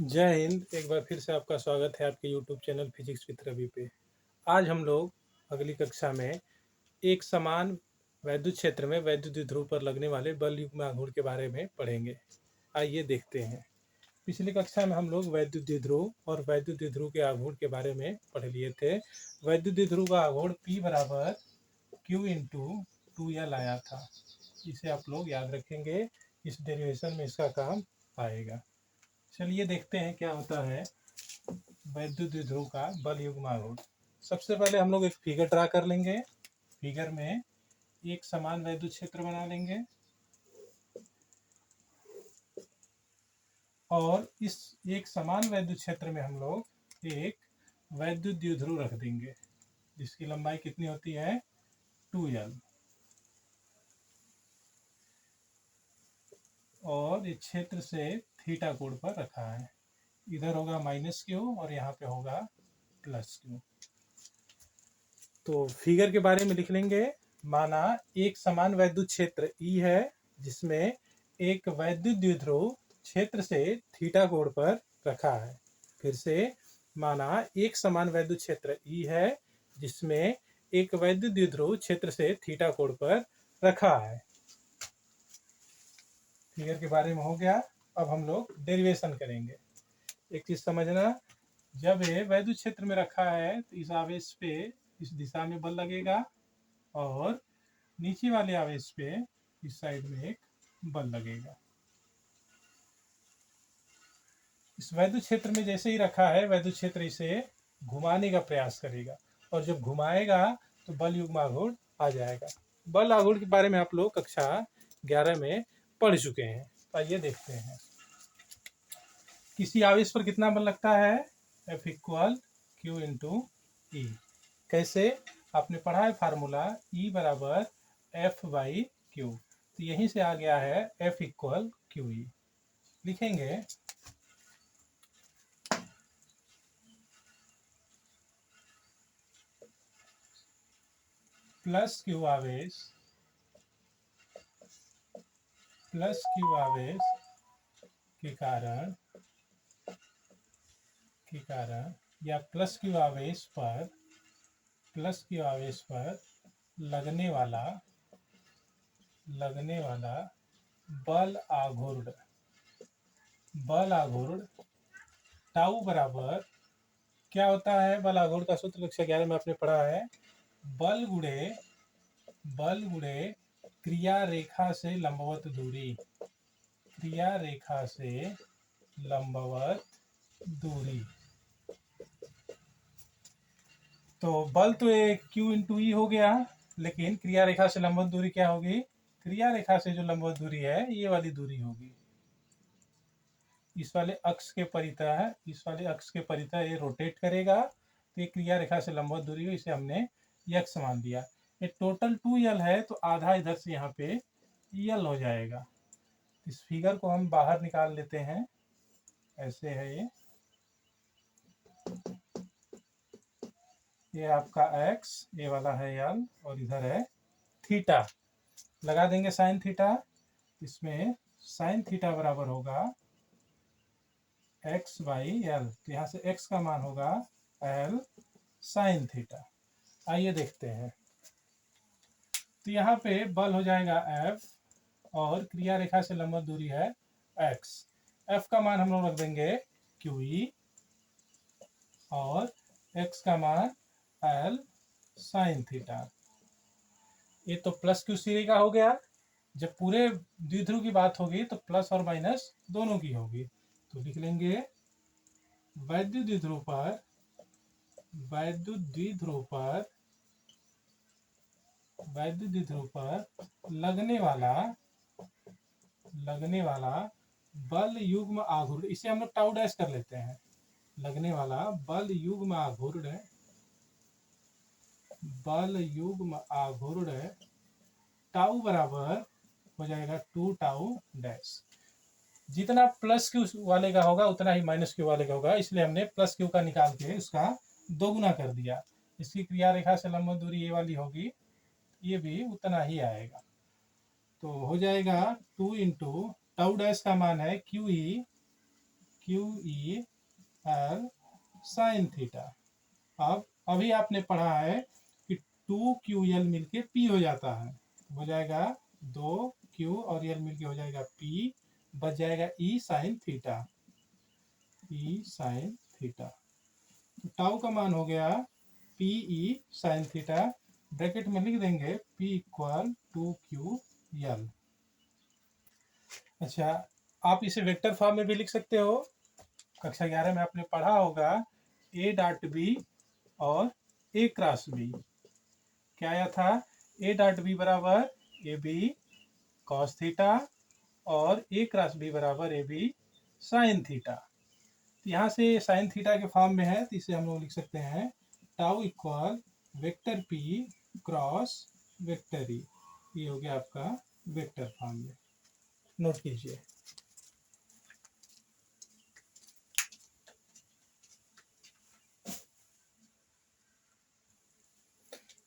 जय हिंद। एक बार फिर से आपका स्वागत है आपके YouTube channel physics with Ravi पे। आज हम लोग अगली कक्षा में एक समान वैद्युत क्षेत्र में वैद्युत ध्रुव पर लगने वाले बल युग्म आघूर्ण के बारे में पढ़ेंगे। आइए देखते हैं। पिछली कक्षा में हम लोग वैद्युत ध्रुव और वैद्युत ध्रुव के आघूर्ण के बारे में पढ़ लिए थे। वैद्युत ध्रुव का आघूर्ण P बराबर Q इंटू 2L आया था। इसे आप लोग याद रखेंगे, इस डेरिवेशन में इसका काम आएगा। चलिए देखते हैं क्या होता है वैद्युत ध्रुव का बल युग्म आघूर्ण। सबसे पहले हम लोग एक फिगर ड्रा कर लेंगे। फिगर में एक समान वैद्युत क्षेत्र बना लेंगे और इस एक समान वैद्युत क्षेत्र में हम लोग एक वैद्युत द्विध्रुव रख देंगे जिसकी लंबाई कितनी होती है 2L, और इस क्षेत्र से थीटा कोण पर रखा है। इधर होगा -Q और यहाँ पे होगा +Q। तो फिगर के बारे में लिख लेंगे। माना एक समान वैद्युत क्षेत्र E है जिसमें एक वैद्युत द्विध्रुव क्षेत्र से थीटा कोण पर रखा है। फिर से माना एक समान वैद्युत क्षेत्र E है जिसमें एक वैद्युत द्विध्रुव क्षेत्र से थीटा कोण पर रखा है। फिगर के बारे में हो गया। अब हम लोग डेरिवेशन करेंगे। एक चीज समझना, जब ये वैद्युत क्षेत्र में रखा है तो इस आवेश पे इस दिशा में बल लगेगा और नीचे वाले आवेश पे इस साइड में एक बल लगेगा। इस वैद्युत क्षेत्र में जैसे ही रखा है, वैद्युत क्षेत्र इसे घुमाने का प्रयास करेगा और जब घुमाएगा तो बल युग्म आघूर्ण आ जाएगा। बल आघूर्ण के बारे में आप लोग कक्षा 11 में पढ़ चुके हैं। आइए देखते हैं किसी आवेश पर कितना बल लगता है। F equal Q into E। कैसे? आपने पढ़ा है फार्मूला E बराबर F बाई Q। तो यहीं से आ गया है F इक्वल QE। लिखेंगे प्लस Q आवेश के कारण या प्लस Q आवेश पर लगने वाला बल आघूर्ण टाउ बराबर क्या होता है? बल आघूर्ण का सूत्र कक्षा 11 में आपने पढ़ा है, बल गुणे क्रिया रेखा से लंबवत दूरी। तो बल तो Q इंटू E हो गया, लेकिन क्रिया रेखा से लंबवत दूरी क्या होगी? क्रिया रेखा से जो लंबवत दूरी है ये वाली दूरी होगी। इस वाले अक्ष के परितः ये रोटेट करेगा तो ये क्रिया रेखा से लंबवत दूरी है, इसे हमने x मान दिया। ये टोटल 2L है तो आधा इधर से यहाँ पे L हो जाएगा। इस फिगर को हम बाहर निकाल लेते हैं। ऐसे है ये आपका x, ये वाला है L और इधर है थीटा। लगा देंगे साइन थीटा। इसमें साइन थीटा बराबर होगा x बाई एल। तो यहाँ से x का मान होगा L साइन थीटा। आइए देखते हैं। तो यहाँ पे बल हो जाएगा F और क्रिया रेखा से लंबवत दूरी है x। F का मान हम लोग रख देंगे QE और x का मान L साइन थीटा। ये तो प्लस Q सीरीज का हो गया। जब पूरे द्विध्रुव की बात होगी तो प्लस और माइनस दोनों की होगी। तो लिख लेंगे वैद्युत द्विध्रुव पर लगने वाला बल युग्म आघूर्ण, इसे हम लोग टाउ डैश कर लेते हैं। लगने वाला बल युग्म आघूर्ण टाउ बराबर हो जाएगा 2 टाउ डैश। जितना प्लस Q वाले का होगा उतना ही माइनस Q वाले का होगा, इसलिए हमने प्लस Q का निकाल के उसका दोगुना कर दिया। इसकी क्रिया रेखा से लंबवत दूरी ये वाली होगी, ये भी उतना ही आएगा। तो हो जाएगा 2 इंटू टाउ डैश का मान है QE Q E L sine theta. अब अभी आपने पढ़ा है कि 2QL मिलके P हो जाता है, हो जाएगा 2Q और L मिलके हो जाएगा P, बच जाएगा E sine theta. E sine theta, तो टाउ का मान हो गया PE साइन थीटा, ब्रैकेट में लिख देंगे P इक्वल 2QL। अच्छा, आप इसे वेक्टर फॉर्म में भी लिख सकते हो। कक्षा 11 में आपने पढ़ा होगा A डॉट बी और A क्रॉस बी। क्या आया था? A डॉट बी बराबर ए बी कॉस थीटा और A क्रॉस बी बराबर ए बी साइन थीटा। यहाँ से साइन थीटा के फॉर्म में है, तो इसे हम लोग लिख सकते हैं tau equal vector P cross vector E। ये हो गया आपका वेक्टर फॉर्म में, नोट कीजिए।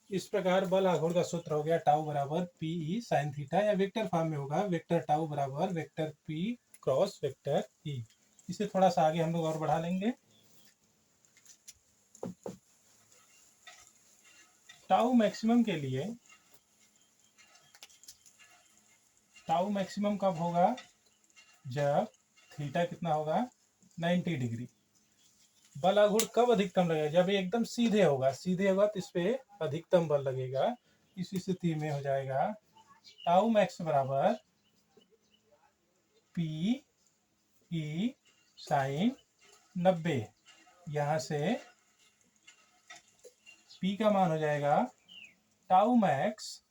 इस प्रकार बल आघूर्ण का सूत्र हो गया टाउ बराबर PE साइन थीटा, या वेक्टर फॉर्म में होगा वेक्टर टाउ बराबर vector P cross vector E। इसे थोड़ा सा आगे हम लोग और बढ़ा लेंगे। टाउ मैक्सिमम के लिए, टाउ मैक्सिमम कब होगा? जब थीटा कितना होगा? 90 डिग्री। बल आघूर्ण कब अधिकतम लगेगा? जब ये एकदम सीधे होगा, सीधे होगा तो इस पे अधिकतम बल लगेगा। इस स्थिति में हो जाएगा टाउ मैक्स बराबर पी ई साइन 90। यहाँ से P का मान हो जाएगा टाउ मैक्स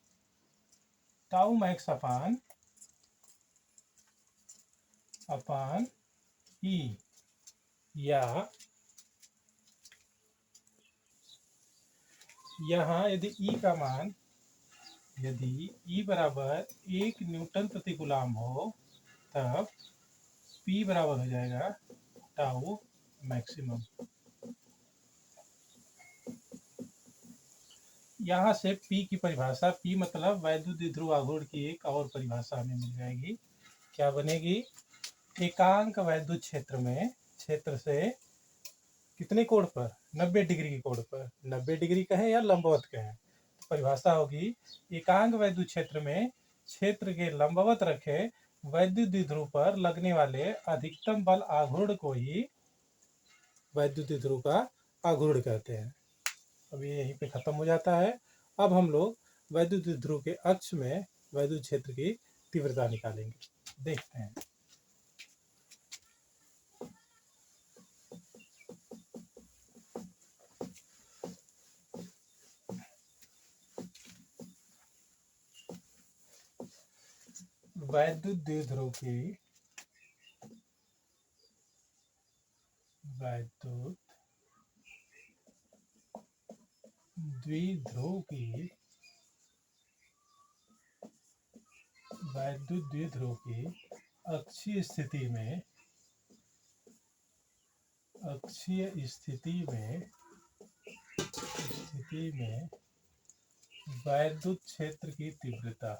अपान E, या यहाँ यदि E का मान, यदि E बराबर 1 न्यूटन प्रति कूलम हो, तब P बराबर हो जाएगा टाउ मैक्सिमम। यहाँ से P की परिभाषा, P मतलब वैद्युत द्विध्रुव आघूर्ण की एक और परिभाषा हमें मिल जाएगी। क्या बनेगी? एकांक वैद्युत क्षेत्र में, क्षेत्र से कितने कोण पर? 90 डिग्री के कोण पर। 90 डिग्री कहें या लंबवत कहें, तो परिभाषा होगी एकांक वैद्युत क्षेत्र में क्षेत्र के लंबवत रखे वैद्युत द्विध्रुव पर लगने वाले अधिकतम बल आघूर्ण को ही वैद्युत द्विध्रुव का आघूर्ण कहते हैं। अब ये यहीं पे खत्म हो जाता है। अब हम लोग वैद्युत द्विध्रुव के अक्ष में वैद्युत क्षेत्र की तीव्रता निकालेंगे। देखते हैं। वैद्युत द्विध्रुव की वैद्युत द्विध्रुव की अक्षीय स्थिति में वैद्युत क्षेत्र की तीव्रता,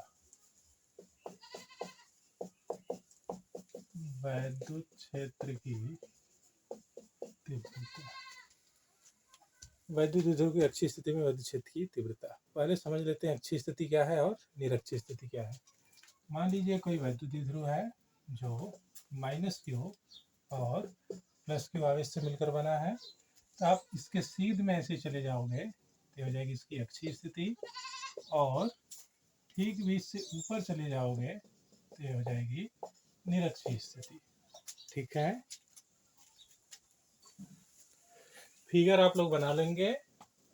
वैद्युत द्विध्रुव की अक्षीय स्थिति में वैद्युत क्षेत्र की तीव्रता। पहले समझ लेते हैं अक्षीय स्थिति क्या है और निरक्षीय स्थिति क्या है। मान लीजिए कोई वैद्युत द्विध्रुव है जो -Q और +Q आवेश से मिलकर बना है, तो आप इसके सीध में ऐसे चले जाओगे तो हो जाएगी इसकी अक्षीय स्थिति, और ठीक भी इससे ऊपर चले जाओगे तो ये हो जाएगी निरक्षीय स्थिति। ठीक है, फिगर आप लोग बना लेंगे।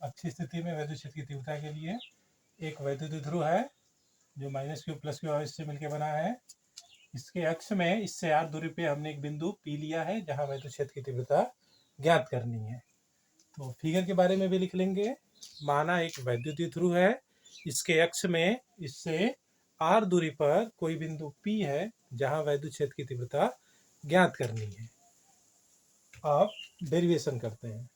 अक्षीय स्थिति में वैद्युत क्षेत्र की तीव्रता के लिए एक वैद्युत द्विध्रुव है जो -Q +Q आवेश से मिलकर बना है। इसके अक्ष में इससे r दूरी पे हमने एक बिंदु P लिया है जहां वैद्युत क्षेत्र की तीव्रता ज्ञात करनी है। तो फिगर के बारे में भी लिख लेंगे। माना एक वैद्युत द्विध्रुव है, इसके अक्ष में इससे r दूरी पर कोई बिंदु P है जहां वैद्युत क्षेत्र की तीव्रता ज्ञात करनी है। अब डेरिवेशन करते हैं।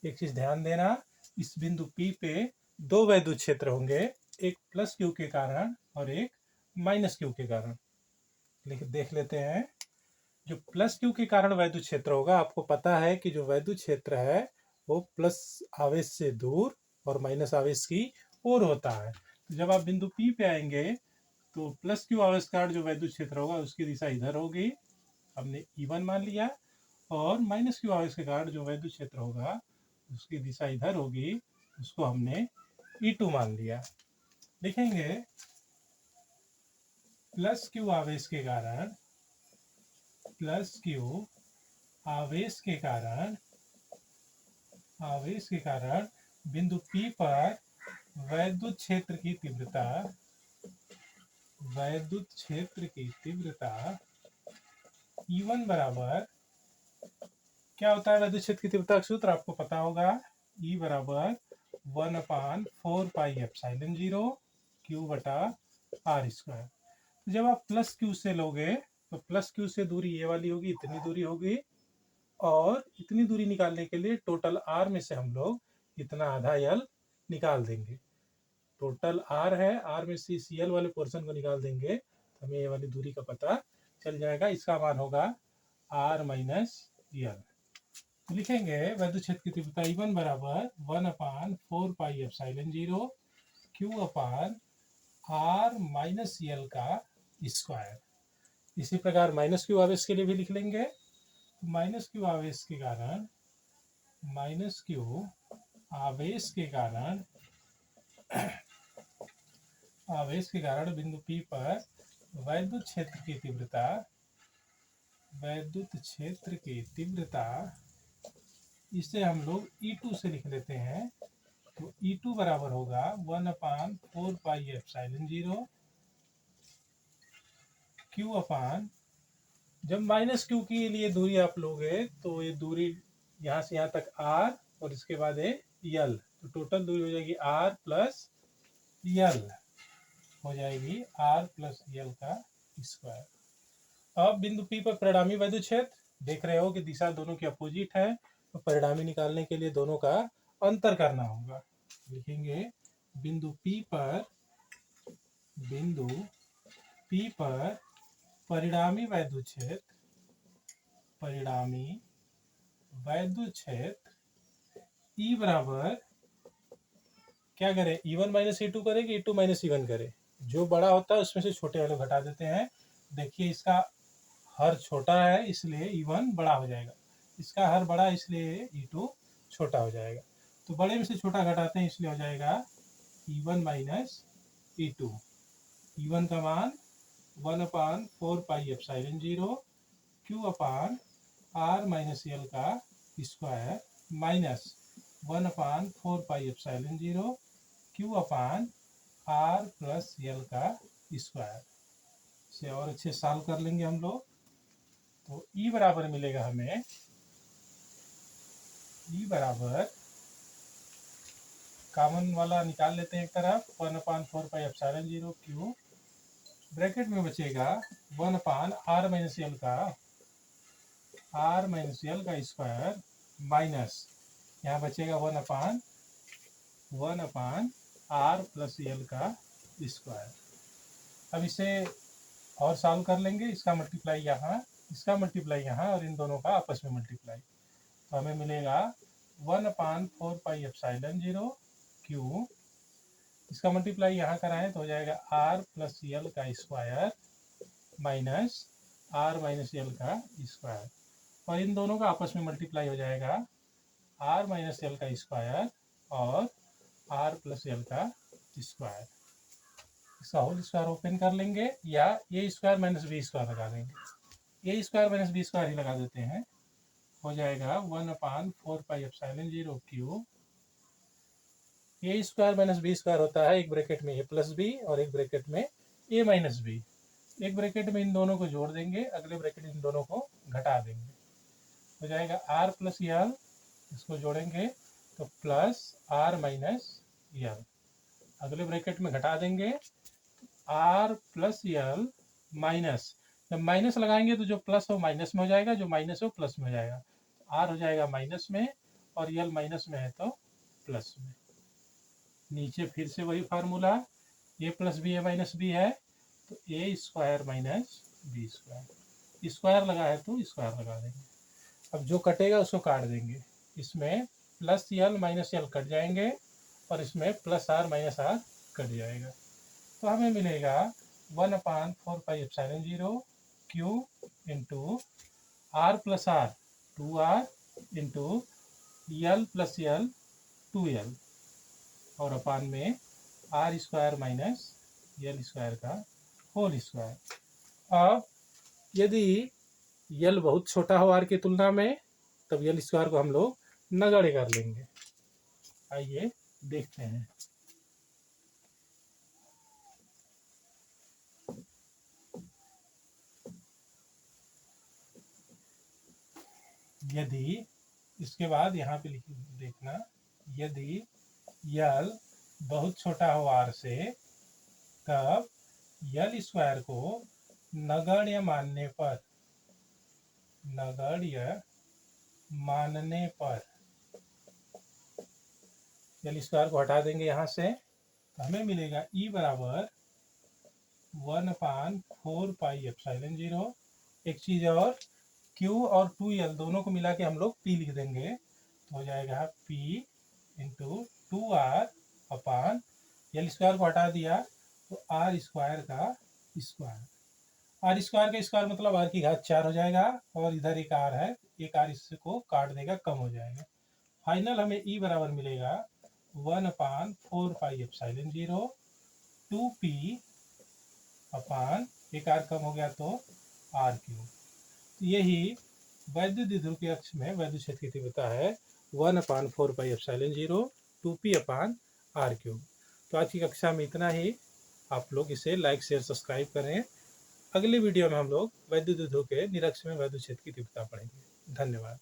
एक चीज ध्यान देना, इस बिंदु P पे दो वैद्युत क्षेत्र होंगे, एक +Q के कारण और एक -Q के कारण। लेकिन देख लेते हैं। जो प्लस क्यू के कारण वैद्युत क्षेत्र होगा, आपको पता है कि जो वैद्युत क्षेत्र है वो प्लस आवेश से दूर और माइनस आवेश की ओर होता है। तो जब आप बिंदु P पे आएंगे तो प्लस क्यू आवेश का जो वैद्युत क्षेत्र होगा उसकी दिशा इधर होगी, हमने E1 मान लिया, और माइनस क्यू आवेश के कारण जो वैद्युत क्षेत्र होगा उसकी दिशा इधर होगी, उसको हमने E2 मान लिया। लिखेंगे प्लस क्यू आवेश के कारण, प्लस क्यू आवेश के कारण, आवेश के कारण बिंदु P पर वैद्युत क्षेत्र की तीव्रता, वैद्युत क्षेत्र की तीव्रता E1 बराबर, क्या होता है वैद्युत क्षेत्र की तीव्रता का सूत्र आपको पता होगा, E बराबर 1/4πε0 Q बटा R स्क्वायर। तो जब आप प्लस क्यू से लोगे तो प्लस क्यू से दूरी ये वाली होगी, इतनी दूरी होगी, और इतनी दूरी निकालने के लिए टोटल आर में से हम लोग इतना आधा यल निकाल देंगे। टोटल आर है, आर में से इस यल वाले पोर्शन को निकाल देंगे तो हमें ये वाली दूरी का पता चल जाएगा। इसका मान होगा आर माइनस यल। तो लिखेंगे वैद्युत क्षेत्र की तीव्रता E1 बराबर 1/4πε0 Q अपान आर माइनस यल का स्क्वायर। इसी प्रकार माइनस क्यू आवेश के लिए भी लिख लेंगे। माइनस क्यू आवेश के कारण, माइनस क्यू आवेश के कारण, आवेश के कारण बिंदु P पर वैद्युत क्षेत्र की तीव्रता, वैद्युत क्षेत्र की तीव्रता, इसे हम लोग E2 से लिख लेते हैं। तो E2 बराबर होगा 1/4πε0 Q अपान, जब माइनस क्यू के लिए दूरी आप लोगे तो ये दूरी यहाँ से यहाँ तक R और इसके बाद ये यल, तो टोटल दूरी हो जाएगी R प्लस यल, हो जाएगी R प्लस यल का स्क्वायर। अब बिंदु P पर परिणामी वैद्युत क्षेत्र देख रहे हो कि दिशा दोनों की अपोजिट है, तो परिणामी निकालने के लिए दोनों का अंतर करना होगा। लिखेंगे बिंदु P पर, बिंदु P पर परिणामी वैद्युत क्षेत्र, परिणामी वैद्युत क्षेत्र E बराबर, क्या करें, E1 माइनस E2 करें कि E2 माइनस E1 करें, जो बड़ा होता है उसमें से छोटे वाले घटा देते हैं। देखिए इसका हर छोटा है इसलिए E1 बड़ा हो जाएगा, इसका हर बड़ा इसलिए E2 छोटा हो जाएगा। तो बड़े में से छोटा घटाते हैं इसलिए हो जाएगा E1 माइनस E2। E1 का मान 1/4πε0 Q अपान R माइनस यल का स्क्वायर माइनस 1/4πε0 Q अपान R प्लस यल का स्क्वायर। इसे और अच्छे सॉल्व कर लेंगे हम लोग। तो E बराबर मिलेगा हमें, E बराबर कॉमन वाला निकाल लेते हैं एक तरफ, 1/4πε0 Q, ब्रैकेट में बचेगा 1/R माइनस यल का, R माइनस यल का स्क्वायर माइनस, यहाँ बचेगा 1/R प्लस यल का स्क्वायर। अब इसे और सॉल्व कर लेंगे, इसका मल्टीप्लाई यहाँ, इसका मल्टीप्लाई यहाँ, और इन दोनों का आपस में मल्टीप्लाई, तो हमें मिलेगा 1/4πε0 Q, इसका मल्टीप्लाई यहाँ कराएं तो हो जाएगा R प्लस यल का स्क्वायर माइनस R माइनस यल का स्क्वायर, और इन दोनों का आपस में मल्टीप्लाई हो जाएगा R माइनस यल का स्क्वायर और R प्लस यल का स्क्वायर। इसका होल स्क्वायर ओपन कर लेंगे, या ए स्क्वायर माइनस बी स्क्वायर लगा देंगे, ए स्क्वायर माइनस बी स्क्वायर ही लगा देते हैं, हो जाएगा 1/4πε0 Q, ए स्क्वायर माइनस बी स्क्वायर होता है एक ब्रैकेट में ए प्लस बी और एक ब्रैकेट में ए माइनस बी, एक ब्रैकेट में इन दोनों को जोड़ देंगे, अगले ब्रैकेट इन दोनों को घटा देंगे, हो जाएगा R प्लस यल, इसको जोड़ेंगे तो प्लस R माइनस यल, अगले ब्रैकेट में घटा देंगे R प्लस यल माइनस, जब माइनस लगाएंगे तो जो प्लस हो माइनस में हो जाएगा, जो माइनस हो प्लस में हो जाएगा, R हो जाएगा माइनस में और यल माइनस में है तो प्लस में। नीचे फिर से वही formula, A plus B A minus B है तो A square minus B square, square लगा है तो स्क्वायर लगा देंगे। अब जो कटेगा उसको काट देंगे। इसमें प्लस यल माइनस यल कट जाएंगे और इसमें प्लस आर माइनस आर कट जाएगा। तो हमें मिलेगा 1/4πε0 Q into R plus R 2r into L plus L 2l और अपान में R square minus L square का होल स्क्वायर। अब यदि यल बहुत छोटा हो आर की तुलना में तब यल स्क्वायर को हम लोग नगण्य कर लेंगे। आइए देखते हैं। यदि इसके बाद यहाँ पे देखना, यदि यल बहुत छोटा हो आर से तब यल स्क्वायर को नगण्य मानने पर यल स्क्वायर को हटा देंगे यहाँ से, तो हमें मिलेगा ई बराबर 1/4πε0। एक चीज और, Q और 2l दोनों को मिला के हम लोग P लिख देंगे, तो हो जाएगा P इंटू 2r अपान यल स्क्वायर को हटा दिया तो आर स्क्वायर का स्क्वायर। आर स्क्वायर का स्क्वायर मतलब आर की घात 4 हो जाएगा और इधर एक आर है, एक आर इसको काट देगा, कम हो जाएगा। फाइनल हमें ई बराबर मिलेगा 1/4πε0 2p अपान एक आर कम हो गया तो आर क्यूब। तो यही वैद्युत द्विध्रुव के अक्ष में वैद्युत क्षेत्र की तीव्रता है 1/4πε0 2p अपान आर क्यूब। तो आज की कक्षा में इतना ही। आप लोग इसे लाइक शेयर सब्सक्राइब करें। अगले वीडियो में हम लोग वैद्युत द्विध्रुव के निरक्ष में वैद्युत क्षेत्र की तीव्रता पढ़ेंगे। धन्यवाद।